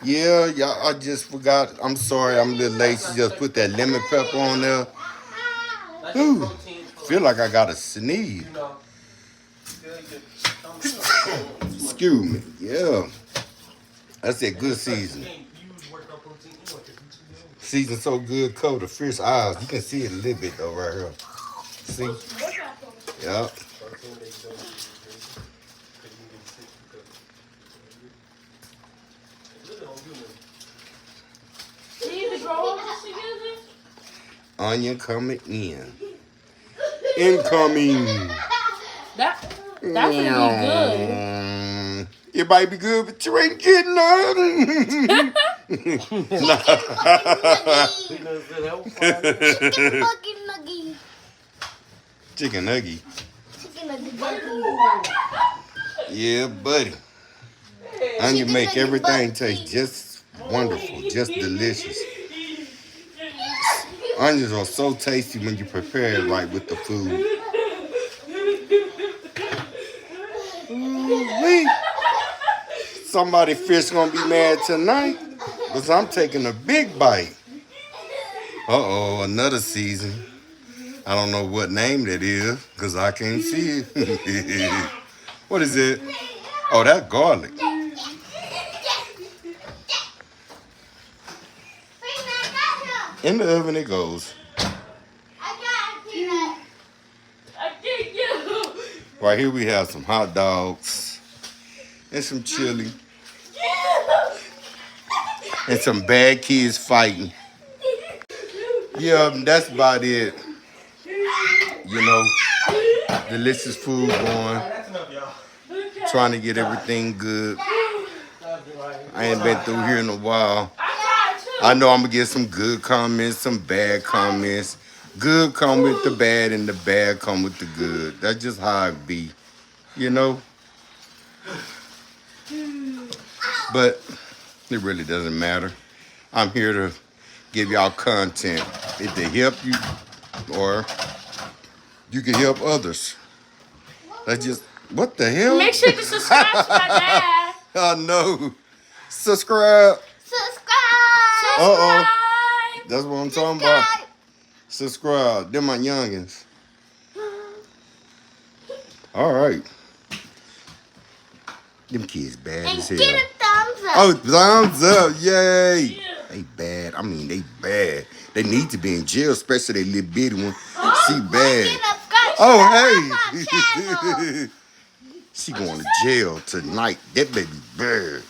Yeah, y'all, I just forgot. I'm sorry, I'm a little late. She just put that lemon pepper on there. Ooh, feel like I got to sneeze. Excuse me. Yeah, that's that good season. Season so good, cover the fish eyes. You can see it a little bit though right here. See? Yep. Onion coming in. Incoming. That's gonna be good. It might be good, but you ain't getting none. Chicken nugget. Yeah, buddy. Onion make everything taste just wonderful, just delicious. Onions are so tasty when you prepare it right with the food. Ooh-wee. Somebody fish gonna be mad tonight because I'm taking a big bite. Uh-oh, another season. I don't know what name that is because I can't see it. What is it? Oh, that's garlic. In the oven it goes. Right here we have some hot dogs and some chili and some bad kids fighting. Yeah, that's about it. You know, delicious food going. Trying to get everything good. I ain't been through here in a while. I know I'm going to get some good comments, some bad comments. Good come with the bad and the bad come with the good. That's just how it be, you know? But it really doesn't matter. I'm here to give y'all content. If they help you or you can help others. That's just, what the hell? Make sure to subscribe to my dad. Oh, no. Subscribe. Uh-oh. That's what I'm talking about. Subscribe. They're my youngins. All right. Them kids bad as hell. Get a thumbs up. Oh, thumbs up. Yay. Yeah. They bad. I mean, they bad. They need to be in jail, especially that little bitty one. She bad. Oh, hey. She going to jail tonight. That baby bad.